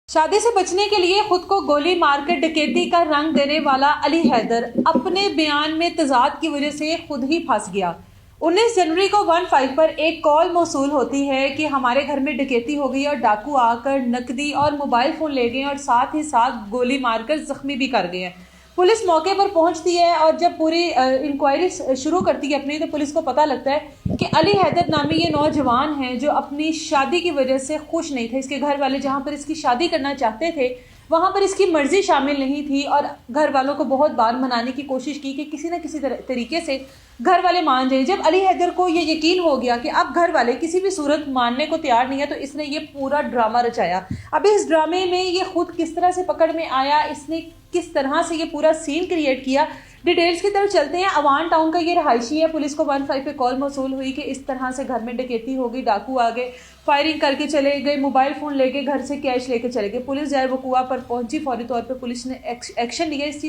शादी से बचने के लिए खुद को गोली मारकर डकैती का रंग देने वाला अली हैदर अपने बयान में तजाद की वजह से खुद ही फंस गया। 19 जनवरी को 15 पर एक कॉल मौसूल होती है कि हमारे घर में डकैती हो गई और डाकू आकर नकदी और मोबाइल फ़ोन ले गए और साथ ही साथ गोली मारकर ज़ख्मी भी कर गए हैं। पुलिस मौके पर पहुंचती है और जब पूरी इंक्वायरी शुरू करती है अपनी, तो पुलिस को पता लगता है कि अली हैदर नामी ये नौजवान है जो अपनी शादी की वजह से खुश नहीं थे। इसके घर वाले जहां पर इसकी शादी करना चाहते थे वहां पर इसकी मर्जी शामिल नहीं थी और घर वालों को बहुत बार मनाने की कोशिश की कि किसी न किसी तरीके से घर वाले मान जाए। जब अली हैदर को ये यकीन हो गया कि अब घर वाले किसी भी सूरत मानने को तैयार नहीं है, तो इसने ये पूरा ड्रामा रचाया। अभी इस ड्रामे में ये खुद किस तरह से पकड़ में आया, इसने किस तरह से ये पूरा सीन क्रिएट किया, डिटेल्स की तरफ चलते हैं। अवान टाउन का ये रहायशी है। पुलिस को 15 पे कॉल मौसूल हुई कि इस तरह से घर में डकैती हो गई, डाकू आ गए, फायरिंग करके चले गए, मोबाइल फ़ोन लेके घर से कैश लेके चले गए। पुलिस जाए वकुआ पर पहुंची, फौरी तौर पे पुलिस ने एक्शन लिया इस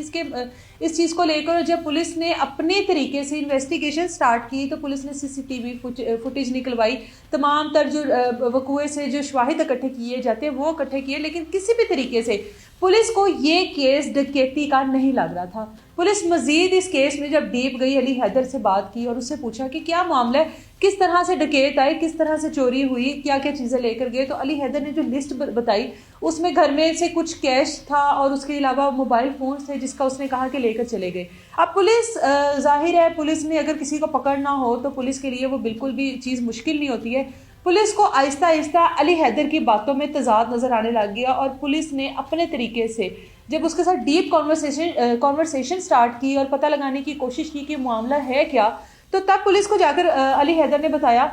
चीज़ को लेकर। और जब पुलिस ने अपने तरीके से इन्वेस्टिगेशन स्टार्ट की तो पुलिस ने CCTV फुटेज निकलवाई, तमाम तर जो वकुए से जो शवाहिद इकट्ठे किए जाते हैं वो इकट्ठे किए, लेकिन किसी भी तरीके से पुलिस को ये केस डकैती का नहीं लग रहा था। पुलिस मजीद इस केस में जब डीप गई, अली हैदर से बात की और उससे पूछा कि क्या मामला है, किस तरह से डकैत आए, किस तरह से चोरी हुई, क्या क्या चीज़ें लेकर गए। तो अली हैदर ने जो लिस्ट बताई उसमें घर में से कुछ कैश था और उसके अलावा मोबाइल फ़ोन थे जिसका उसने कहा कि लेकर चले गए। अब पुलिस जाहिर है, पुलिस में अगर किसी को पकड़ना हो तो पुलिस के लिए वो बिल्कुल भी चीज़ मुश्किल नहीं होती है। पुलिस को आहिस्ता आहिस्ता अली हैदर की बातों में तजाद नज़र आने लग गया और पुलिस ने अपने तरीके से जब उसके साथ डीप कॉन्वर्सेशन स्टार्ट की और पता लगाने की कोशिश की कि मामला है क्या, तो तब पुलिस को जाकर अली हैदर ने बताया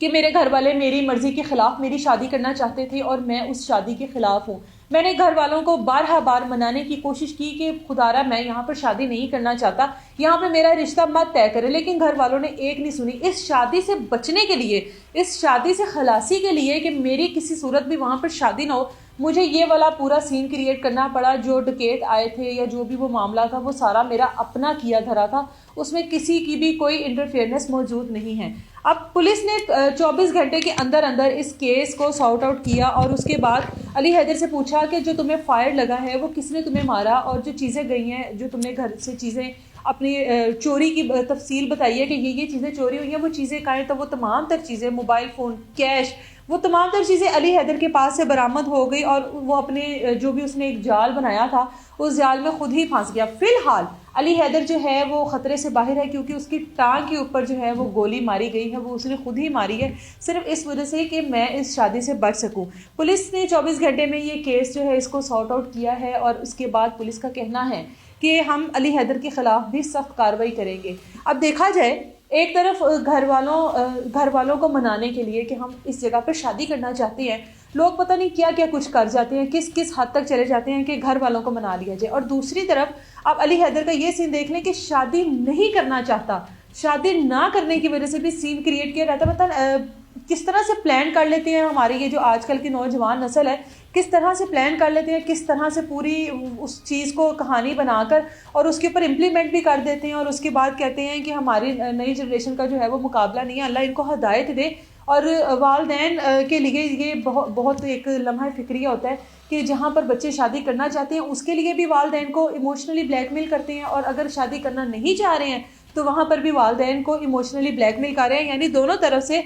कि मेरे घर वाले मेरी मर्जी के खिलाफ मेरी शादी करना चाहते थे और मैं उस शादी के खिलाफ हूँ। मैंने घर वालों को बार मनाने की कोशिश की कि खुदारा मैं यहाँ पर शादी नहीं करना चाहता, यहाँ पर मेरा रिश्ता मत तय करे, लेकिन घर वालों ने एक नहीं सुनी। इस शादी से बचने के लिए, इस शादी से खलासी के लिए कि मेरी किसी सूरत भी वहाँ पर शादी ना हो, मुझे ये वाला पूरा सीन क्रिएट करना पड़ा। जो डकैत आए थे या जो भी वो मामला था वो सारा मेरा अपना किया धरा था, उसमें किसी की भी कोई इंटरफेयरेंस मौजूद नहीं है। अब पुलिस ने 24 घंटे के अंदर अंदर इस केस को सॉर्ट आउट किया और उसके बाद अली हैदर से पूछा कि जो तुम्हें फायर लगा है वो किसने तुम्हें मारा, और जो चीज़ें गई हैं, जो तुमने घर से चीज़ें अपनी चोरी की तफसील बताई है कि ये चीज़ें चोरी हुई हैं, वो चीज़ें कहें तो वो तमाम तर चीज़ें, मोबाइल फ़ोन, कैश, वो तमाम तर चीज़ें अली हैदर के पास से बरामद हो गई और वो अपने जो भी उसने एक जाल बनाया था उस जाल में खुद ही फंस गया। फिलहाल अली हैदर जो है वो ख़तरे से बाहर है, क्योंकि उसकी टांग के ऊपर जो है वो गोली मारी गई है, वो उसने खुद ही मारी है, सिर्फ इस वजह से कि मैं इस शादी से बच सकूं। पुलिस ने 24 घंटे में ये केस जो है इसको सॉर्ट आउट किया है और उसके बाद पुलिस का कहना है कि हम अली हैदर के ख़िलाफ़ भी सख्त कार्रवाई करेंगे। अब देखा जाए, एक तरफ घर वालों को मनाने के लिए कि हम इस जगह पर शादी करना चाहते हैं, लोग पता नहीं क्या क्या कुछ कर जाते हैं, किस किस हद तक चले जाते हैं कि घर वालों को मना लिया जाए। और दूसरी तरफ अब अली हैदर का ये सीन देख लें कि शादी नहीं करना चाहता, शादी ना करने की वजह से भी सीन क्रिएट किया रहता। मतलब किस तरह से प्लान कर लेते हैं हमारी ये जो आजकल की नौजवान नस्ल है, किस तरह से प्लान कर लेते हैं, किस तरह से पूरी उस चीज़ को कहानी बनाकर और उसके ऊपर इम्प्लीमेंट भी कर देते हैं और उसके बाद कहते हैं कि हमारी नई जनरेशन का जो है वो मुकाबला नहीं है। अल्लाह इनको हिदायत दे। और वालदैन के लिए ये बहुत एक लम्हा फ़िक्रिया होता है कि जहाँ पर बच्चे शादी करना चाहते हैं उसके लिए भी वालदैन को इमोशनली ब्लैकमेल करते हैं, और अगर शादी करना नहीं चाह रहे हैं तो वहाँ पर भी वालदैन को इमोशनली ब्लैकमेल कर रहे हैं। यानी दोनों तरफ से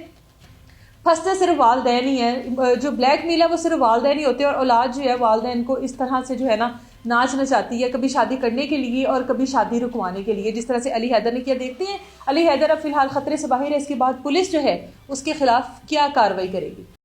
फंसते सिर्फ वालदैन ही है, जो ब्लैकमेल है वो सिर्फ वालदैन ही होते हैं। और औलाद जो है वालदैन को इस तरह से जो है ना नाच नचाती है, कभी शादी करने के लिए और कभी शादी रुकवाने के लिए, जिस तरह से अली हैदर ने किया। देखते हैं अली हैदर अब फिलहाल खतरे से बाहर है, इसके बाद पुलिस जो है उसके खिलाफ क्या कार्रवाई करेगी।